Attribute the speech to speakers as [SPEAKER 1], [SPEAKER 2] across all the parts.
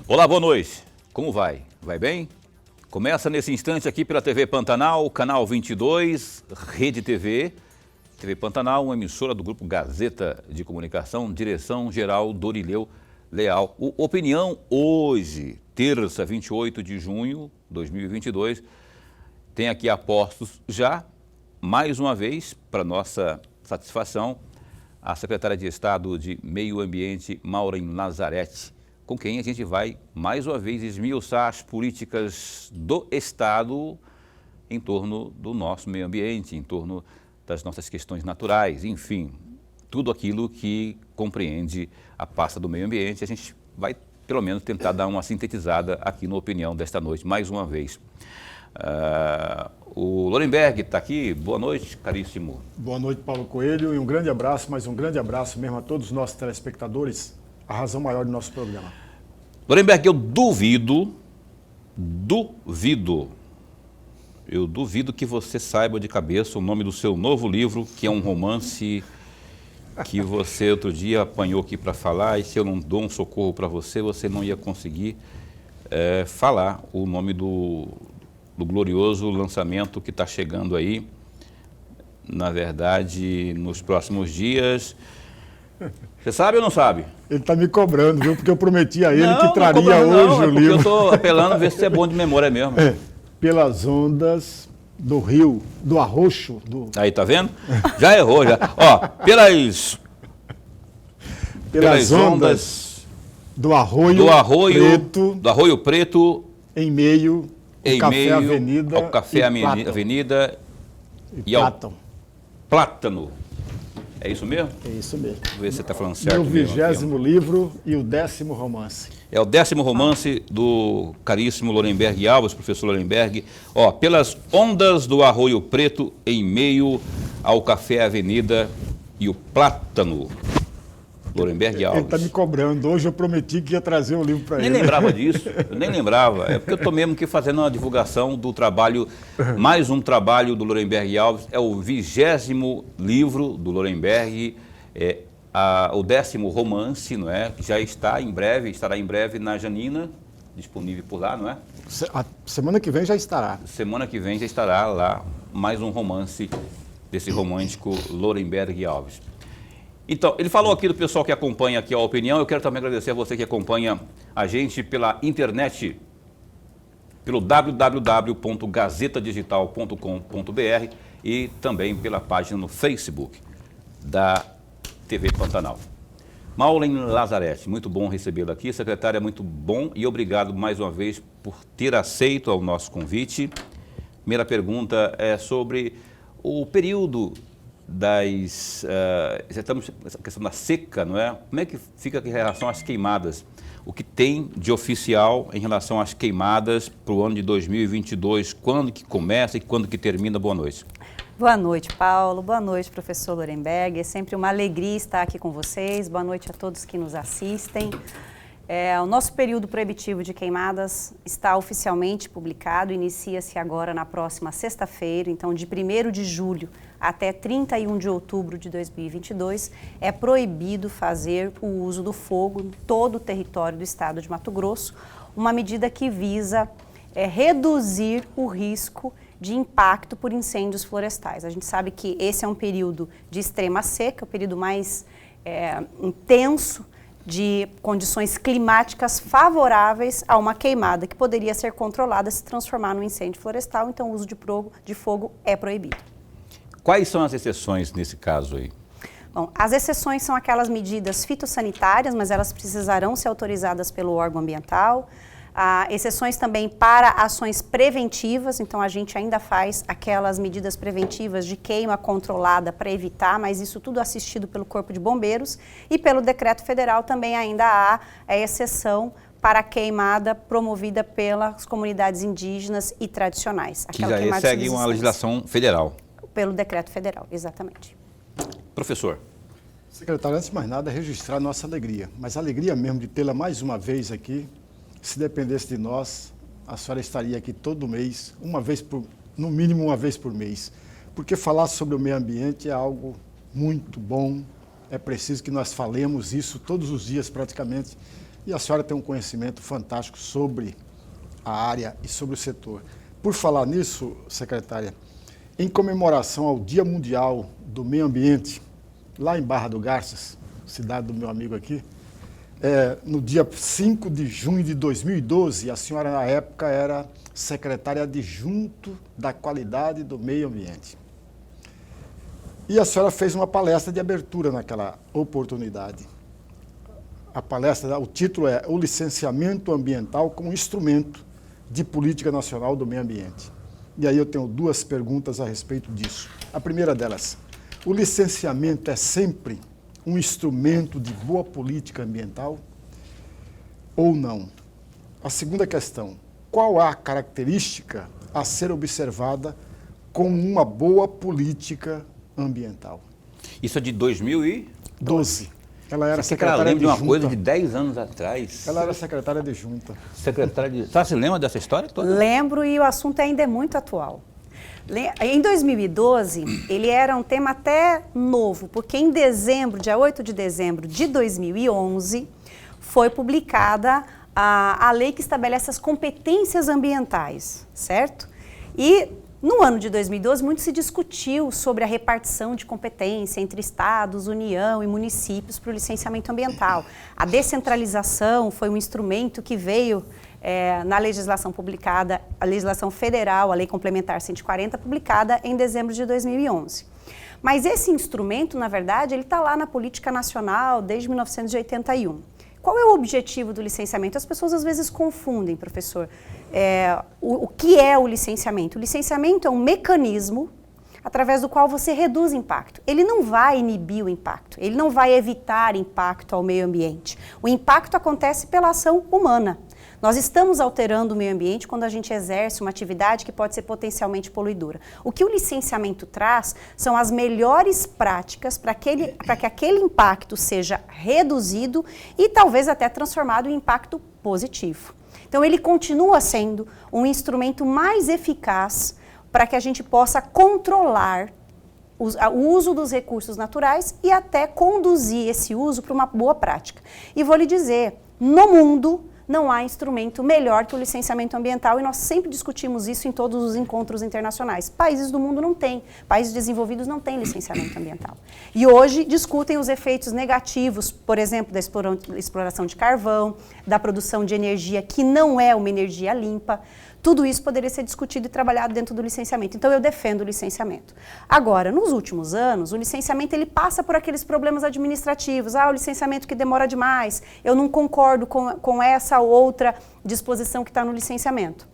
[SPEAKER 1] Olá, boa noite. Como vai? Vai bem? Começa nesse instante aqui pela TV Pantanal, canal 22, Rede TV. TV Pantanal, uma emissora do Grupo Gazeta de Comunicação, direção-geral Dorileu Leal. O Opinião hoje, terça, 28 de junho de 2022, tem aqui apostos já, mais uma vez, para nossa satisfação, a secretária de Estado de Meio Ambiente, Maureen Lazzaretti, com quem a gente vai, mais uma vez, esmiuçar as políticas do Estado em torno do nosso meio ambiente, em torno das nossas questões naturais, enfim, tudo aquilo que compreende a pasta do meio ambiente. A gente vai, pelo menos, tentar dar uma sintetizada aqui no Opinião desta noite, mais uma vez. O Lorenberg está aqui. Boa noite, caríssimo.
[SPEAKER 2] Boa noite, Paulo Coelho, e um grande abraço, mas um grande abraço mesmo a todos os nossos telespectadores, a razão maior do nosso programa.
[SPEAKER 1] Lorenberg, eu duvido que você saiba de cabeça o nome do seu novo livro, que é um romance que você outro dia apanhou aqui para falar, e se eu não dou um socorro para você, você não ia conseguir falar o nome do glorioso lançamento que está chegando aí, na verdade, nos próximos dias. Você sabe ou não sabe?
[SPEAKER 2] Ele está me cobrando, viu? Porque eu prometi a ele que traria
[SPEAKER 1] não,
[SPEAKER 2] hoje o livro.
[SPEAKER 1] Eu estou apelando a ver se é bom de memória mesmo.
[SPEAKER 2] Pelas ondas do rio, do arroxo.
[SPEAKER 1] Aí, tá vendo? Já errou, já. Ó, pelas ondas
[SPEAKER 2] do Arroio
[SPEAKER 1] Preto,
[SPEAKER 2] em meio
[SPEAKER 1] ao Café Avenida e ao Plátano. É isso mesmo?
[SPEAKER 2] É isso mesmo.
[SPEAKER 1] Vamos ver se você está falando certo.
[SPEAKER 2] Meu 20º livro e o 10º romance.
[SPEAKER 1] É o 10º romance do caríssimo Lorenberg Alves, professor Lorenberg. Ó, pelas ondas do Arroio Preto, em meio ao Café Avenida e o Plátano. Lorenberg Alves.
[SPEAKER 2] Ele está me cobrando. Hoje eu prometi que ia trazer um livro para ele.
[SPEAKER 1] Nem lembrava disso, eu nem lembrava. É porque eu estou mesmo que fazendo uma divulgação do trabalho, mais um trabalho do Lorenberg Alves. É o 20º livro do Lorenberg, o 10º romance, não é? Já estará em breve na Janina, disponível por lá, não é?
[SPEAKER 2] A semana que vem já estará.
[SPEAKER 1] Semana que vem já estará lá mais um romance desse romântico Lorenberg Alves. Então, ele falou aqui do pessoal que acompanha aqui a Opinião. Eu quero também agradecer a você que acompanha a gente pela internet, pelo www.gazetadigital.com.br e também pela página no Facebook da TV Pantanal. Maureen Lazzaretti, muito bom recebê-la aqui. Secretária, muito bom e obrigado mais uma vez por ter aceito ao nosso convite. Primeira pergunta é sobre o período estamos nessa questão da seca, não é? Como é que fica em relação às queimadas? O que tem de oficial em relação às queimadas para o ano de 2022? Quando que começa e quando que termina? Boa noite.
[SPEAKER 3] Boa noite, Paulo. Boa noite, professor Lorenberg. É sempre uma alegria estar aqui com vocês. Boa noite a todos que nos assistem. O nosso período proibitivo de queimadas está oficialmente publicado, inicia-se agora na próxima sexta-feira, então de 1º de julho até 31 de outubro de 2022, é proibido fazer o uso do fogo em todo o território do estado de Mato Grosso, uma medida que visa reduzir o risco de impacto por incêndios florestais. A gente sabe que esse é um período de extrema seca, o período mais intenso de condições climáticas favoráveis a uma queimada que poderia ser controlada se transformar num incêndio florestal, então o uso de fogo é proibido.
[SPEAKER 1] Quais são as exceções nesse caso aí?
[SPEAKER 3] Bom, as exceções são aquelas medidas fitossanitárias, mas elas precisarão ser autorizadas pelo órgão ambiental. Exceções também para ações preventivas, então a gente ainda faz aquelas medidas preventivas de queima controlada para evitar, mas isso tudo assistido pelo Corpo de Bombeiros, e pelo decreto federal também ainda há a exceção para a queimada promovida pelas comunidades indígenas e tradicionais.
[SPEAKER 1] Que já segue uma legislação federal.
[SPEAKER 3] Pelo decreto federal, exatamente.
[SPEAKER 1] Professor.
[SPEAKER 2] Secretário, antes de mais nada, registrar nossa alegria, mas a alegria mesmo de tê-la mais uma vez aqui. Se dependesse de nós, a senhora estaria aqui todo mês, no mínimo uma vez por mês. Porque falar sobre o meio ambiente é algo muito bom, é preciso que nós falemos isso todos os dias praticamente, E a senhora tem um conhecimento fantástico sobre a área e sobre o setor. Por falar nisso, secretária, em comemoração ao Dia Mundial do Meio Ambiente, lá em Barra do Garças, cidade do meu amigo aqui, no dia 5 de junho de 2012, a senhora na época era secretária adjunto da qualidade do meio ambiente. E a senhora fez uma palestra de abertura naquela oportunidade. A palestra, o título é O Licenciamento Ambiental como Instrumento de Política Nacional do Meio Ambiente. E aí eu tenho duas perguntas a respeito disso. A primeira delas, o licenciamento é sempre um instrumento de boa política ambiental ou não? A segunda questão, qual a característica a ser observada como uma boa política ambiental?
[SPEAKER 1] Isso é de 2012.
[SPEAKER 2] Ela era
[SPEAKER 1] Você
[SPEAKER 2] secretária
[SPEAKER 1] lembra de uma
[SPEAKER 2] adjunta.
[SPEAKER 1] coisa de 10 anos atrás?
[SPEAKER 2] Ela era secretária adjunta.
[SPEAKER 1] Secretária de... Você lembra dessa história toda?
[SPEAKER 3] Lembro, e o assunto ainda é muito atual. Em 2012, ele era um tema até novo, porque em dezembro, dia 8 de dezembro de 2011, foi publicada a lei que estabelece as competências ambientais, certo? E no ano de 2012, muito se discutiu sobre a repartição de competência entre estados, União e municípios para o licenciamento ambiental. A descentralização foi um instrumento que veio na legislação publicada, a legislação federal, a Lei Complementar 140, publicada em dezembro de 2011. Mas esse instrumento, na verdade, ele está lá na política nacional desde 1981. Qual é o objetivo do licenciamento? As pessoas às vezes confundem, professor. O que é o licenciamento? O licenciamento é um mecanismo através do qual você reduz impacto. Ele não vai inibir o impacto, ele não vai evitar impacto ao meio ambiente. O impacto acontece pela ação humana. Nós estamos alterando o meio ambiente quando a gente exerce uma atividade que pode ser potencialmente poluidora. O que o licenciamento traz são as melhores práticas para que aquele impacto seja reduzido e talvez até transformado em impacto positivo. Então ele continua sendo um instrumento mais eficaz para que a gente possa controlar o uso dos recursos naturais e até conduzir esse uso para uma boa prática. E vou lhe dizer, no mundo não há instrumento melhor que o licenciamento ambiental e nós sempre discutimos isso em todos os encontros internacionais. Países do mundo não têm, países desenvolvidos não têm licenciamento ambiental. E hoje discutem os efeitos negativos, por exemplo, da exploração de carvão, da produção de energia que não é uma energia limpa. Tudo isso poderia ser discutido e trabalhado dentro do licenciamento. Então, eu defendo o licenciamento. Agora, nos últimos anos, o licenciamento ele passa por aqueles problemas administrativos. O licenciamento que demora demais, eu não concordo com essa ou outra disposição que está no licenciamento.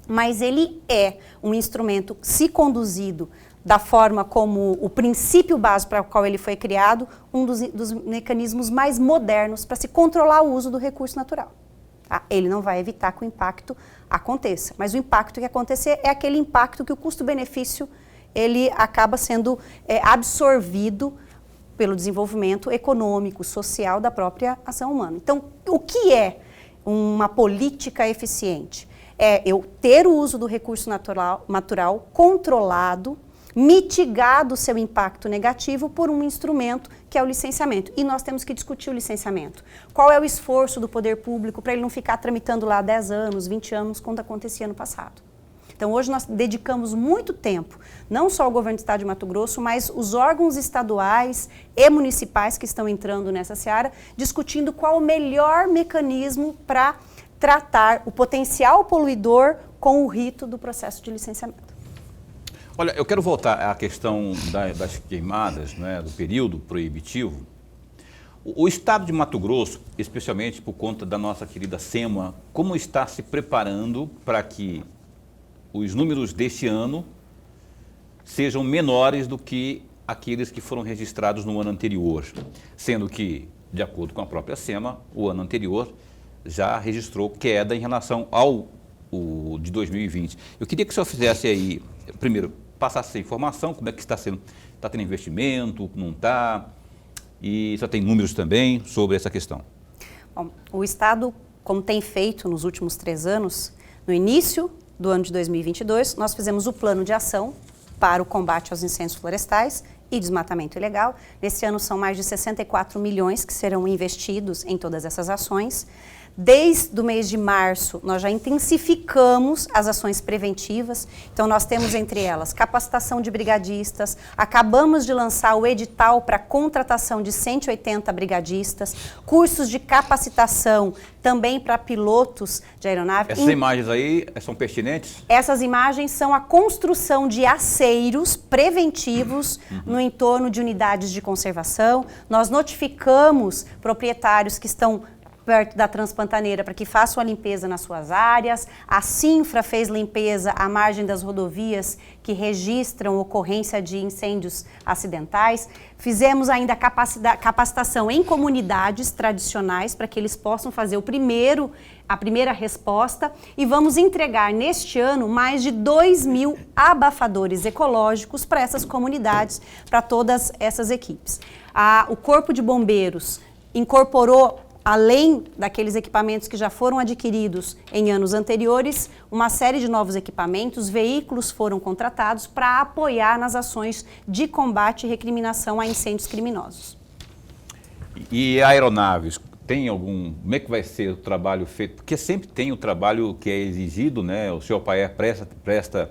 [SPEAKER 3] Mas ele é um instrumento, se conduzido da forma como o princípio básico para o qual ele foi criado, um dos mecanismos mais modernos para se controlar o uso do recurso natural. Ele não vai evitar que o impacto aconteça, mas o impacto que acontecer é aquele impacto que o custo-benefício ele acaba sendo absorvido pelo desenvolvimento econômico, social da própria ação humana. Então, o que é uma política eficiente? É eu ter o uso do recurso natural controlado, mitigado o seu impacto negativo por um instrumento que é o licenciamento. E nós temos que discutir o licenciamento. Qual é o esforço do poder público para ele não ficar tramitando lá 10 anos, 20 anos, quando acontecia no passado? Então, hoje nós dedicamos muito tempo, não só o governo do estado de Mato Grosso, mas os órgãos estaduais e municipais que estão entrando nessa seara, discutindo qual o melhor mecanismo para tratar o potencial poluidor com o rito do processo de licenciamento.
[SPEAKER 1] Olha, eu quero voltar à questão das queimadas, né, do período proibitivo. O estado de Mato Grosso, especialmente por conta da nossa querida SEMA, como está se preparando para que os números deste ano sejam menores do que aqueles que foram registrados no ano anterior, sendo que, de acordo com a própria SEMA, o ano anterior já registrou queda em relação ao de 2020. Eu queria que o senhor fizesse aí, primeiro, passasse essa informação, como é que está sendo, está tendo investimento, não está, e só tem números também sobre essa questão.
[SPEAKER 3] Bom, o Estado, como tem feito nos últimos 3 anos, no início do ano de 2022, nós fizemos o plano de ação para o combate aos incêndios florestais e desmatamento ilegal. Nesse ano são mais de 64 milhões que serão investidos em todas essas ações. Desde o mês de março, nós já intensificamos as ações preventivas. Então, nós temos entre elas capacitação de brigadistas, acabamos de lançar o edital para contratação de 180 brigadistas, cursos de capacitação também para pilotos de aeronave.
[SPEAKER 1] Essas imagens aí são pertinentes?
[SPEAKER 3] Essas imagens são a construção de aceiros preventivos no entorno de unidades de conservação. Nós notificamos proprietários que estão perto da Transpantaneira para que façam a limpeza nas suas áreas. A Cinfra fez limpeza à margem das rodovias que registram ocorrência de incêndios acidentais. Fizemos ainda capacitação em comunidades tradicionais para que eles possam fazer a primeira resposta, e vamos entregar neste ano mais de 2.000 abafadores ecológicos para essas comunidades, para todas essas equipes. O Corpo de Bombeiros incorporou, além daqueles equipamentos que já foram adquiridos em anos anteriores, uma série de novos equipamentos, veículos foram contratados para apoiar nas ações de combate e recriminação a incêndios criminosos.
[SPEAKER 1] E aeronaves, tem algum... Como é que vai ser o trabalho feito? Porque sempre tem o trabalho que é exigido, né? O senhor Paer presta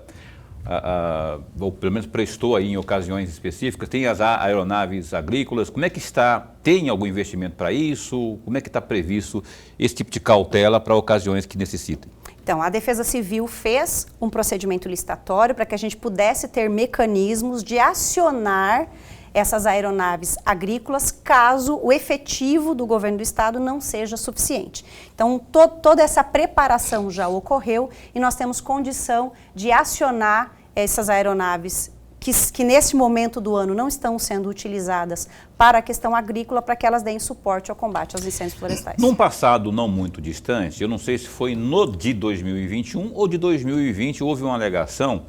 [SPEAKER 1] ou pelo menos prestou aí em ocasiões específicas, tem as aeronaves agrícolas, como é que está, tem algum investimento para isso, como é que está previsto esse tipo de cautela para ocasiões que necessitem?
[SPEAKER 3] Então, a Defesa Civil fez um procedimento licitatório para que a gente pudesse ter mecanismos de acionar essas aeronaves agrícolas caso o efetivo do governo do estado não seja suficiente. Então, toda essa preparação já ocorreu e nós temos condição de acionar essas aeronaves que nesse momento do ano não estão sendo utilizadas para a questão agrícola, para que elas deem suporte ao combate aos incêndios florestais.
[SPEAKER 1] Num passado não muito distante, eu não sei se foi no de 2021 ou de 2020, houve uma alegação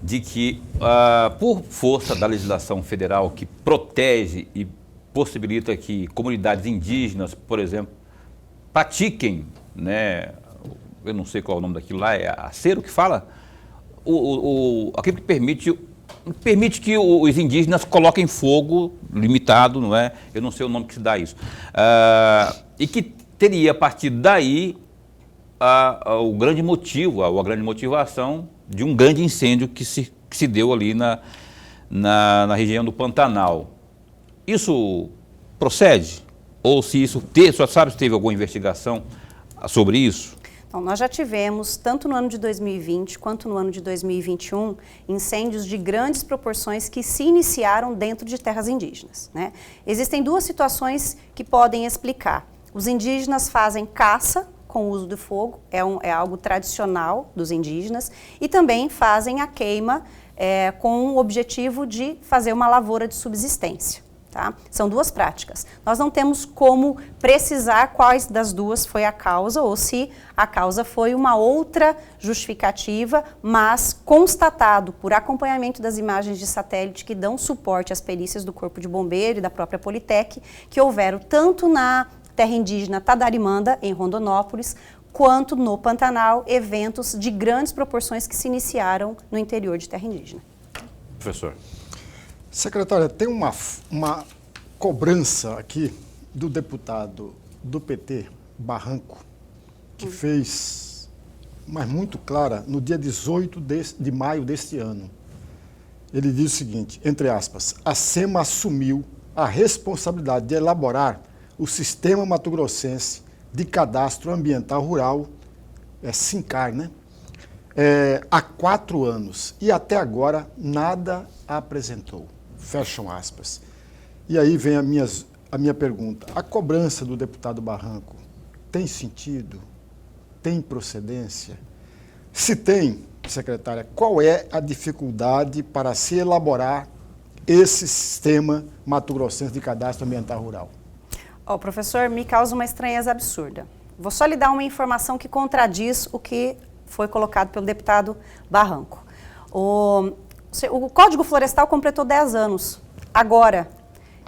[SPEAKER 1] de que, por força da legislação federal que protege e possibilita que comunidades indígenas, por exemplo, pratiquem, né, eu não sei qual é o nome daquilo lá, é acero que fala, aquilo que permite que os indígenas coloquem fogo limitado, não é? Eu não sei o nome que se dá isso. E que teria, a partir daí, o grande motivo, a grande motivação de um grande incêndio que se deu ali na região do Pantanal. Isso procede? Ou se isso só sabe se teve alguma investigação sobre isso?
[SPEAKER 3] Então, nós já tivemos, tanto no ano de 2020 quanto no ano de 2021, incêndios de grandes proporções que se iniciaram dentro de terras indígenas, né? Existem duas situações que podem explicar. Os indígenas fazem caça com o uso do fogo, é algo tradicional dos indígenas, e também fazem a queima com o objetivo de fazer uma lavoura de subsistência. Tá? São duas práticas. Nós não temos como precisar quais das duas foi a causa ou se a causa foi uma outra justificativa, mas constatado por acompanhamento das imagens de satélite que dão suporte às perícias do Corpo de Bombeiro e da própria Politec, que houveram tanto na terra indígena Tadarimanda, em Rondonópolis, quanto no Pantanal, eventos de grandes proporções que se iniciaram no interior de terra indígena.
[SPEAKER 1] Professor.
[SPEAKER 2] Secretária, tem uma cobrança aqui do deputado do PT, Barranco, que fez, mas muito clara, no dia 18 de maio deste ano. Ele diz o seguinte, entre aspas, a SEMA assumiu a responsabilidade de elaborar o Sistema Mato-Grossense de Cadastro Ambiental Rural, SINCAR, né? Há 4 anos e até agora nada apresentou. Fecham aspas. E aí vem a minha pergunta. A cobrança do deputado Barranco tem sentido? Tem procedência? Se tem, secretária, qual é a dificuldade para se elaborar esse sistema mato-grossense de cadastro ambiental rural?
[SPEAKER 3] Professor, me causa uma estranheza absurda. Vou só lhe dar uma informação que contradiz o que foi colocado pelo deputado Barranco. O Código Florestal completou 10 anos, agora,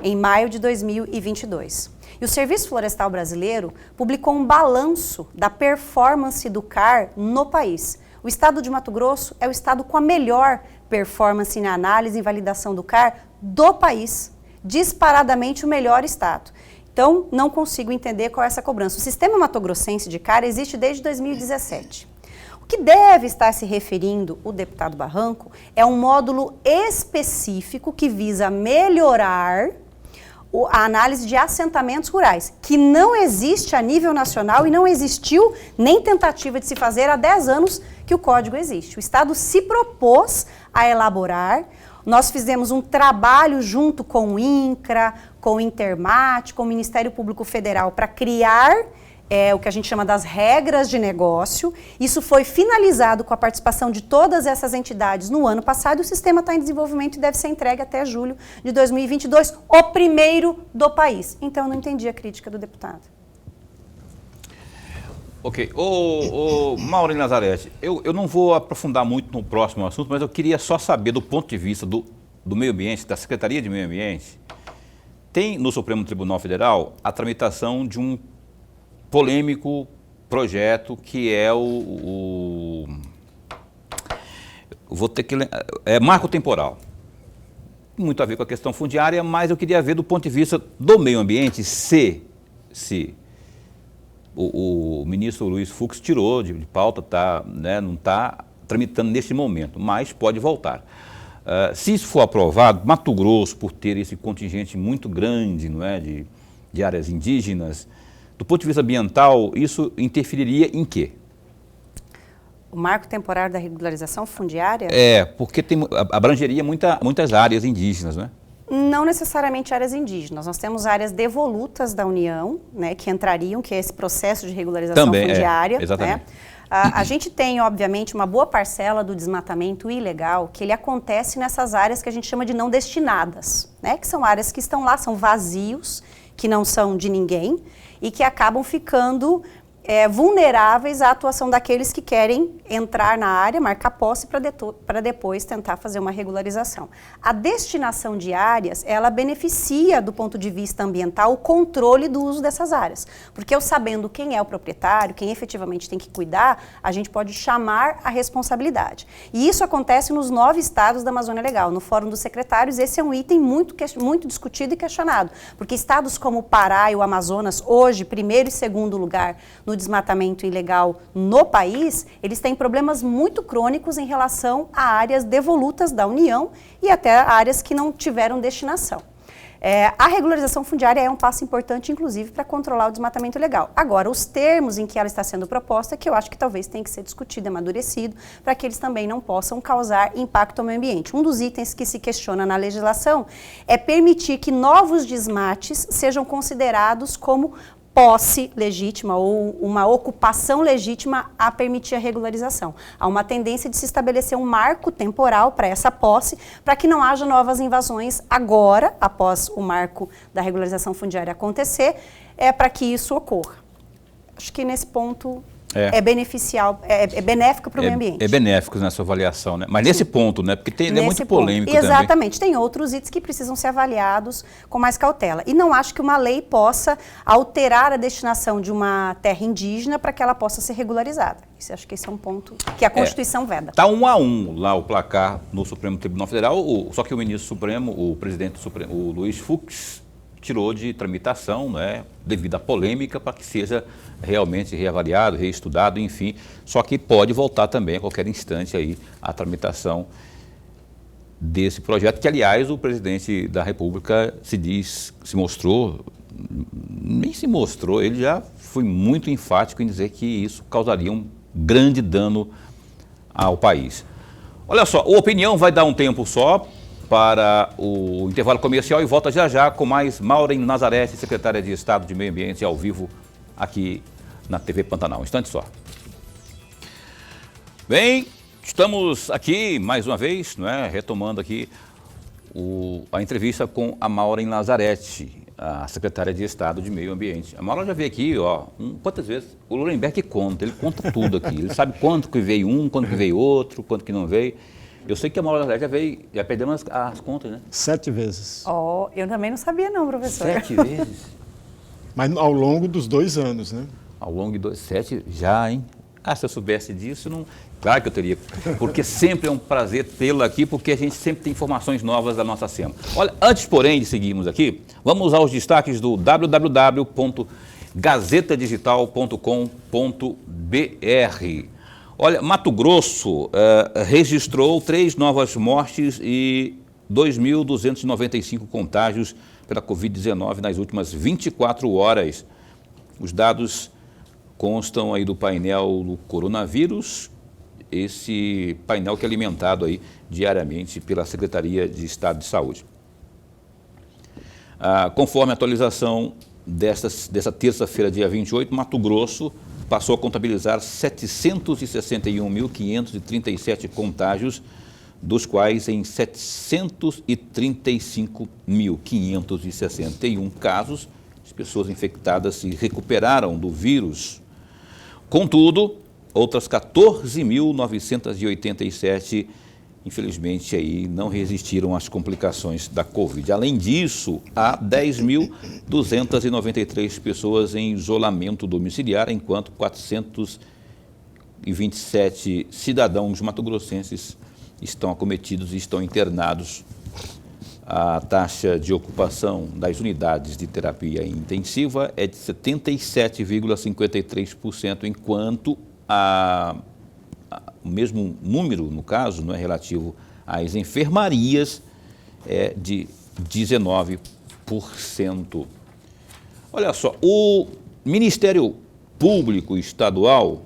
[SPEAKER 3] em maio de 2022. E o Serviço Florestal Brasileiro publicou um balanço da performance do CAR no país. O estado de Mato Grosso é o estado com a melhor performance na análise e validação do CAR do país. Disparadamente o melhor estado. Então, não consigo entender qual é essa cobrança. O sistema matogrossense de CAR existe desde 2017. O que deve estar se referindo o deputado Barranco é um módulo específico que visa melhorar a análise de assentamentos rurais, que não existe a nível nacional e não existiu nem tentativa de se fazer há 10 anos que o código existe. O Estado se propôs a elaborar, nós fizemos um trabalho junto com o INCRA, com o Intermat, com o Ministério Público Federal para criar o que a gente chama das regras de negócio. Isso foi finalizado com a participação de todas essas entidades no ano passado e o sistema está em desenvolvimento e deve ser entregue até julho de 2022, o primeiro do país. Então, eu não entendi a crítica do deputado.
[SPEAKER 1] Ok. Maureen Nazareth, eu não vou aprofundar muito no próximo assunto, mas eu queria só saber, do ponto de vista do meio ambiente, da Secretaria de Meio Ambiente, tem no Supremo Tribunal Federal a tramitação de um polêmico projeto que é vou ter que marco temporal. Muito a ver com a questão fundiária, mas eu queria ver do ponto de vista do meio ambiente se o ministro Luiz Fux tirou de pauta, não está tramitando neste momento, mas pode voltar. Se isso for aprovado, Mato Grosso, por ter esse contingente muito grande, não é, de áreas indígenas, do ponto de vista ambiental, isso interferiria em quê?
[SPEAKER 3] O marco temporário da regularização fundiária?
[SPEAKER 1] Porque abrangeria muitas áreas indígenas, né?
[SPEAKER 3] Não necessariamente áreas indígenas. Nós temos áreas devolutas da União, né, que entrariam, que é esse processo de regularização fundiária.
[SPEAKER 1] Exatamente.
[SPEAKER 3] Né? A gente tem, obviamente, uma boa parcela do desmatamento ilegal que ele acontece nessas áreas que a gente chama de não destinadas, né? Que são áreas que estão lá, são vazios, que não são de ninguém e que acabam ficando vulneráveis à atuação daqueles que querem entrar na área, marcar posse para depois tentar fazer uma regularização. A destinação de áreas, ela beneficia do ponto de vista ambiental o controle do uso dessas áreas, porque eu sabendo quem é o proprietário, quem efetivamente tem que cuidar, a gente pode chamar a responsabilidade. E isso acontece nos 9 estados da Amazônia Legal. No Fórum dos Secretários, esse é um item muito discutido e questionado, porque estados como o Pará e o Amazonas, hoje, primeiro e segundo lugar no desmatamento ilegal no país, eles têm problemas muito crônicos em relação a áreas devolutas da União e até áreas que não tiveram destinação. A regularização fundiária é um passo importante, inclusive, para controlar o desmatamento ilegal. Agora, os termos em que ela está sendo proposta, que eu acho que talvez tenha que ser discutido, amadurecido, para que eles também não possam causar impacto ao meio ambiente. Um dos itens que se questiona na legislação é permitir que novos desmates sejam considerados como posse legítima ou uma ocupação legítima a permitir a regularização. Há uma tendência de se estabelecer um marco temporal para essa posse, para que não haja novas invasões agora, após o marco da regularização fundiária acontecer, para que isso ocorra. Acho que nesse ponto é benéfico para o meio ambiente.
[SPEAKER 1] É benéfico nessa avaliação, né? Mas nesse ponto, né? Porque é muito polêmico também.
[SPEAKER 3] Exatamente. Tem outros itens que precisam ser avaliados com mais cautela. E não acho que uma lei possa alterar a destinação de uma terra indígena para que ela possa ser regularizada. Acho que esse é um ponto que a Constituição veda.
[SPEAKER 1] Está 1-1 lá o placar no Supremo Tribunal Federal, só que o ministro Supremo, o presidente do Supremo, o Luiz Fux, tirou de tramitação, né, devido à polêmica, para que seja realmente reavaliado, reestudado, enfim. Só que pode voltar também a qualquer instante aí a tramitação desse projeto, que, aliás, o presidente da República ele já foi muito enfático em dizer que isso causaria um grande dano ao país. Olha só, o Opinião vai dar um tempo só para o intervalo comercial e volta já já com mais Maureen Nazareth, secretária de Estado de Meio Ambiente, ao vivo aqui na TV Pantanal. Um instante só. Bem, estamos aqui mais uma vez, não é, retomando aqui a entrevista com a Maureen Nazareth, a secretária de Estado de Meio Ambiente. A Maureen já veio aqui, quantas vezes? O Lorenberg conta, ele conta tudo aqui. Ele sabe quanto que veio um, quanto que veio outro, quanto que não veio. Eu sei que a Maureen Nazareth já perdemos as contas, né?
[SPEAKER 2] 7 vezes.
[SPEAKER 3] Eu também não sabia não, professor.
[SPEAKER 1] 7 vezes?
[SPEAKER 2] Mas ao longo dos 2 anos, né?
[SPEAKER 1] Ao longo de 7 já, hein? Ah, se eu soubesse disso, não... Claro que eu teria, porque sempre é um prazer tê-lo aqui, porque a gente sempre tem informações novas da nossa SEMA. Olha, antes, porém, de seguirmos aqui, vamos aos destaques do www.gazetadigital.com.br. Olha, Mato Grosso registrou 3 novas mortes e 2.295 contágios pela Covid-19 nas últimas 24 horas. Os dados constam aí do painel do coronavírus, esse painel que é alimentado aí diariamente pela Secretaria de Estado de Saúde. Conforme a atualização dessa terça-feira, dia 28, Mato Grosso passou a contabilizar 761.537 contágios, dos quais em 735.561 casos, as pessoas infectadas se recuperaram do vírus. Contudo, outras 14.987, infelizmente, aí não resistiram às complicações da Covid. Além disso, há 10.293 pessoas em isolamento domiciliar, enquanto 427 cidadãos mato-grossenses estão acometidos e estão internados. A taxa de ocupação das unidades de terapia intensiva é de 77,53%, enquanto o mesmo número, no caso, não é relativo às enfermarias, é de 19%. Olha só, o Ministério Público Estadual,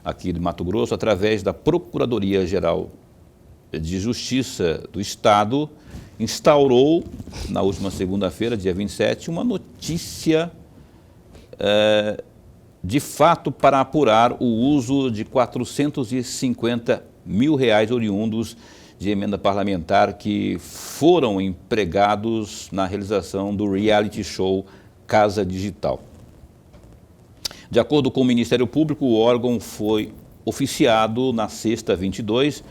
[SPEAKER 1] aqui de Mato Grosso, através da Procuradoria-Geral de Justiça do Estado, instaurou, na última segunda-feira, dia 27, uma notícia de fato para apurar o uso de R$450 mil oriundos de emenda parlamentar que foram empregados na realização do reality show Casa Digital. De acordo com o Ministério Público, o órgão foi oficiado na sexta 22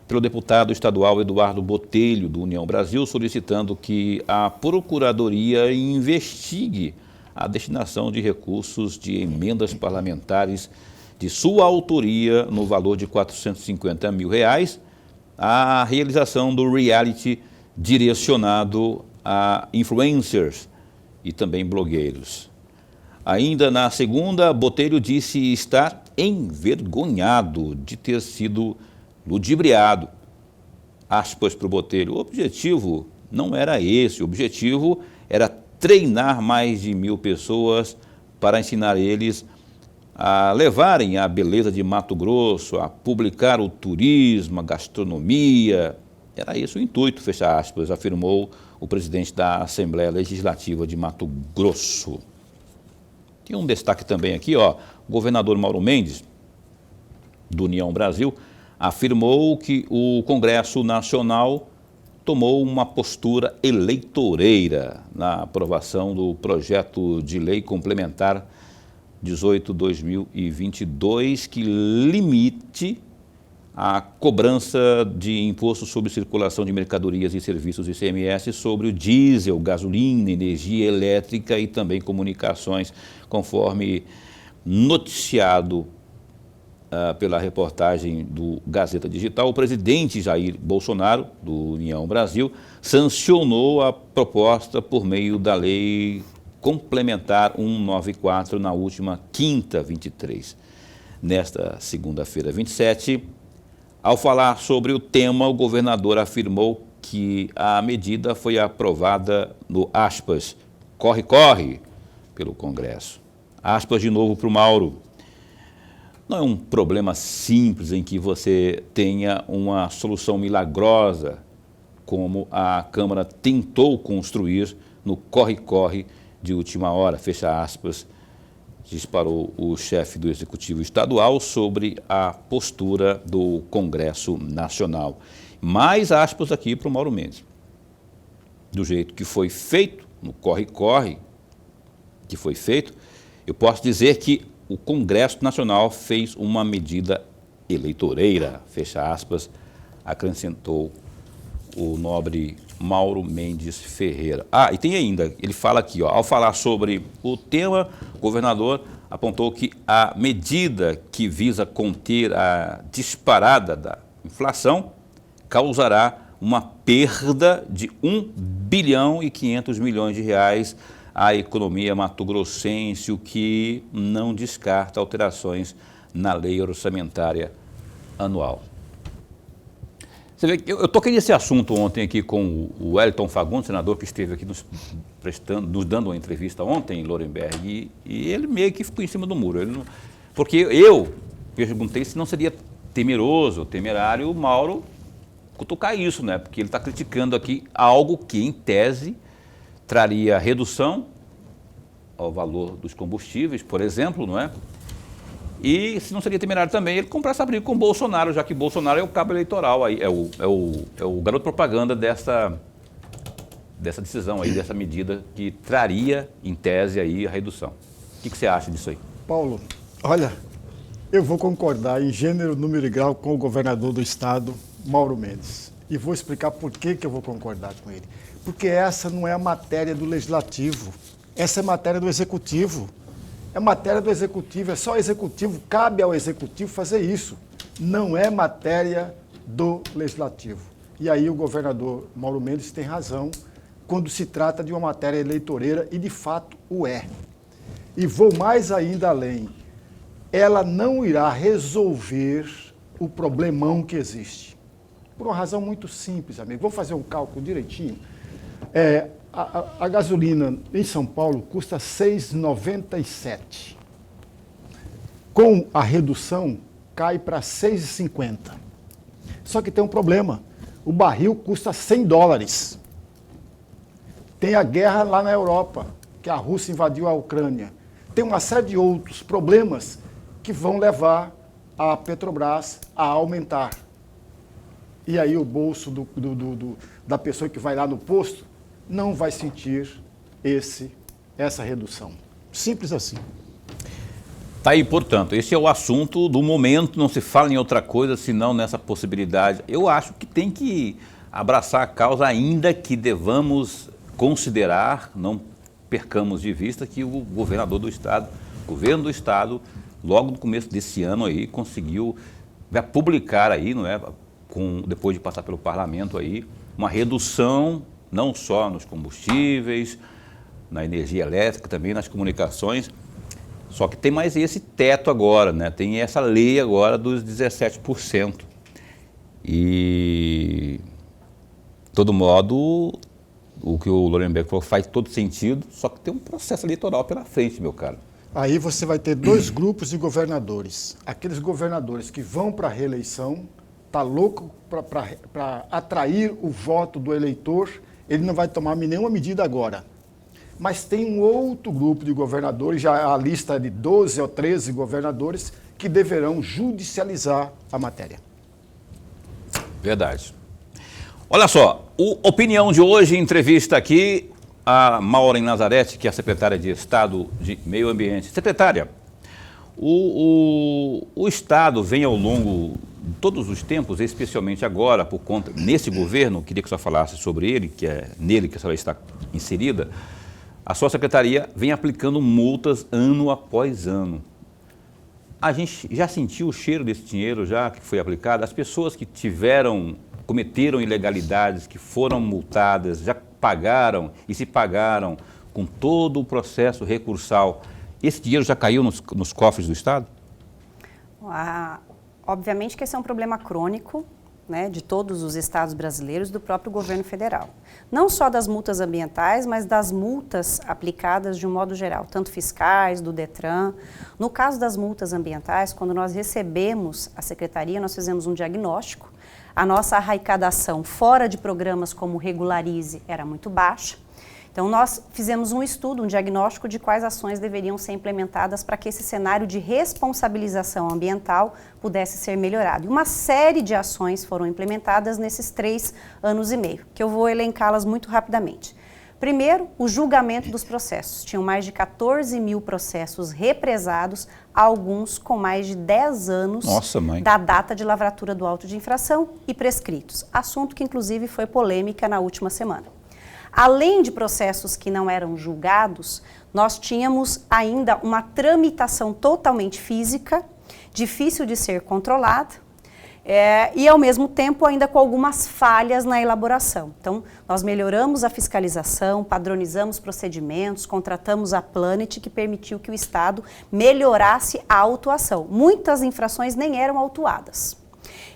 [SPEAKER 1] pelo deputado estadual Eduardo Botelho, do União Brasil, solicitando que a Procuradoria investigue a destinação de recursos de emendas parlamentares de sua autoria no valor de R$450 mil à realização do reality direcionado a influencers e também blogueiros. Ainda na segunda, Botelho disse estar envergonhado de ter sido ludibriado. Aspas para o Botelho, o objetivo não era esse, o objetivo era treinar mais de 1.000 pessoas para ensinar eles a levarem a beleza de Mato Grosso, a publicar o turismo, a gastronomia. Era esse o intuito, fecha aspas, afirmou o presidente da Assembleia Legislativa de Mato Grosso. Tem um destaque também aqui, ó, o governador Mauro Mendes, do União Brasil, afirmou que o Congresso Nacional tomou uma postura eleitoreira na aprovação do projeto de lei complementar 18/2022, que limite a cobrança de imposto sobre circulação de mercadorias e serviços ICMS sobre o diesel, gasolina, energia elétrica e também comunicações, conforme noticiado pela reportagem do Gazeta Digital. O presidente Jair Bolsonaro, do União Brasil, sancionou a proposta por meio da Lei Complementar 194 na última quinta 23. Nesta segunda-feira 27, ao falar sobre o tema, o governador afirmou que a medida foi aprovada no, aspas, corre-corre pelo Congresso. Aspas de novo para o Mauro. Não é um problema simples em que você tenha uma solução milagrosa, como a Câmara tentou construir no corre-corre de última hora, fecha aspas, disparou o chefe do Executivo Estadual sobre a postura do Congresso Nacional. Mais aspas aqui para o Mauro Mendes. Do jeito que foi feito, no corre-corre que foi feito, eu posso dizer que o Congresso Nacional fez uma medida eleitoreira, fecha aspas, acrescentou o nobre Mauro Mendes Ferreira. E tem ainda, ele fala aqui, ó, ao falar sobre o tema, o governador apontou que a medida que visa conter a disparada da inflação causará uma perda de 1 bilhão e 500 milhões de reais à economia mato-grossense, o que não descarta alterações na lei orçamentária anual. Você vê que eu toquei nesse assunto ontem aqui com o Wellington Fagundes, senador que esteve aqui nos dando uma entrevista ontem em Lorenberg, e ele meio que ficou em cima do muro. Porque eu perguntei se não seria temerário o Mauro cutucar isso, né? Porque ele está criticando aqui algo que, em tese, traria redução ao valor dos combustíveis, por exemplo, não é? E se não seria temerário também ele comprar essa briga com o Bolsonaro, já que Bolsonaro é o cabo eleitoral, aí, é o garoto propaganda dessa decisão aí, dessa medida que traria, em tese, aí, a redução. O que você acha disso aí?
[SPEAKER 2] Paulo, olha, eu vou concordar em gênero, número e grau com o governador do estado, Mauro Mendes. E vou explicar por que eu vou concordar com ele. Porque essa não é a matéria do legislativo, essa é a matéria do executivo. É matéria do executivo, é só o executivo, cabe ao executivo fazer isso. Não é matéria do legislativo. E aí o governador Mauro Mendes tem razão quando se trata de uma matéria eleitoreira, e de fato o é. E vou mais ainda além. Ela não irá resolver o problemão que existe. Por uma razão muito simples, amigo. Vou fazer um cálculo direitinho. A gasolina em São Paulo custa R$ 6,97. Com a redução, cai para R$ 6,50. Só que tem um problema. O barril custa $100. Tem a guerra lá na Europa, que a Rússia invadiu a Ucrânia. Tem uma série de outros problemas que vão levar a Petrobras a aumentar. E aí o bolso da pessoa que vai lá no posto não vai sentir essa redução. Simples assim.
[SPEAKER 1] Tá aí, portanto, esse é o assunto do momento, não se fala em outra coisa senão nessa possibilidade. Eu acho que tem que abraçar a causa, ainda que devamos considerar, não percamos de vista que o governador do estado, o governo do estado, logo no começo desse ano aí, conseguiu publicar aí, não é, depois de passar pelo parlamento aí, uma redução não só nos combustíveis, na energia elétrica, também nas comunicações. Só que tem mais esse teto agora, né? Tem essa lei agora dos 17%. E, de todo modo, o que o Lorenberg falou faz todo sentido, só que tem um processo eleitoral pela frente, meu caro.
[SPEAKER 2] Aí você vai ter dois grupos de governadores. Aqueles governadores que vão para a reeleição, tá louco para atrair o voto do eleitor, ele não vai tomar nenhuma medida agora. Mas tem um outro grupo de governadores, já a lista é de 12 ou 13 governadores, que deverão judicializar a matéria.
[SPEAKER 1] Verdade. Olha só, opinião de hoje, entrevista aqui a Maureen Nazareth, que é a secretária de Estado de Meio Ambiente. Secretária, o Estado vem ao longo de todos os tempos, especialmente agora, por conta, nesse governo, queria que a senhora falasse sobre ele, que é nele que a senhora está inserida, a sua secretaria vem aplicando multas ano após ano. A gente já sentiu o cheiro desse dinheiro já que foi aplicado? As pessoas que cometeram ilegalidades, que foram multadas, já pagaram e se pagaram com todo o processo recursal, esse dinheiro já caiu nos cofres do Estado?
[SPEAKER 3] Obviamente que esse é um problema crônico, né, de todos os estados brasileiros, do próprio governo federal. Não só das multas ambientais, mas das multas aplicadas de um modo geral, tanto fiscais, do Detran. No caso das multas ambientais, quando nós recebemos a secretaria, nós fizemos um diagnóstico. A nossa arrecadação fora de programas como Regularize era muito baixa. Então, nós fizemos um estudo, um diagnóstico de quais ações deveriam ser implementadas para que esse cenário de responsabilização ambiental pudesse ser melhorado. E uma série de ações foram implementadas nesses 3 anos e meio, que eu vou elencá-las muito rapidamente. Primeiro, o julgamento dos processos. Tinham mais de 14 mil processos represados, alguns com mais de 10 anos da data de lavratura do auto de infração e prescritos. Assunto que, inclusive, foi polêmica na última semana. Além de processos que não eram julgados, nós tínhamos ainda uma tramitação totalmente física, difícil de ser controlada, e ao mesmo tempo ainda com algumas falhas na elaboração. Então, nós melhoramos a fiscalização, padronizamos procedimentos, contratamos a Planet, que permitiu que o Estado melhorasse a autuação. Muitas infrações nem eram autuadas.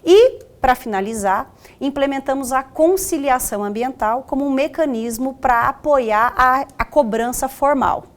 [SPEAKER 3] E, para finalizar, implementamos a conciliação ambiental como um mecanismo para apoiar a cobrança formal.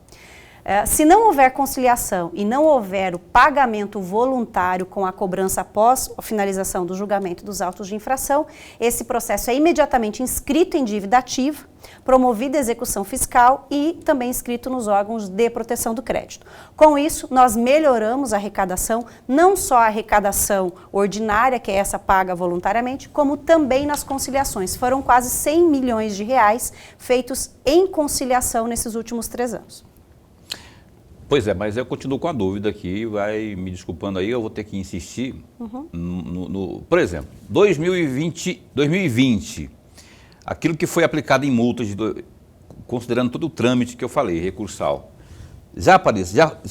[SPEAKER 3] Se não houver conciliação e não houver o pagamento voluntário com a cobrança após a finalização do julgamento dos autos de infração, esse processo é imediatamente inscrito em dívida ativa, promovida a execução fiscal e também inscrito nos órgãos de proteção do crédito. Com isso, nós melhoramos a arrecadação, não só a arrecadação ordinária, que é essa paga voluntariamente, como também nas conciliações. Foram quase 100 milhões de reais feitos em conciliação nesses últimos 3 anos.
[SPEAKER 1] Pois é, mas eu continuo com a dúvida aqui, vai me desculpando aí, eu vou ter que insistir. Por exemplo, 2020, aquilo que foi aplicado em multas, considerando todo o trâmite que eu falei, recursal, já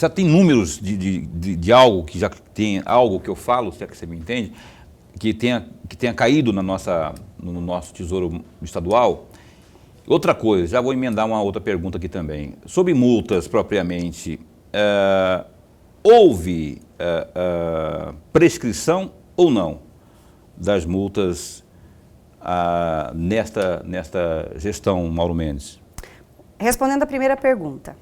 [SPEAKER 1] tem números de algo que já tem algo que eu falo, se é que você me entende, que tenha caído no nosso tesouro estadual? Outra coisa, já vou emendar uma outra pergunta aqui também. Sobre multas propriamente, houve prescrição ou não das multas nesta gestão, Mauro Mendes?
[SPEAKER 3] Respondendo à primeira pergunta,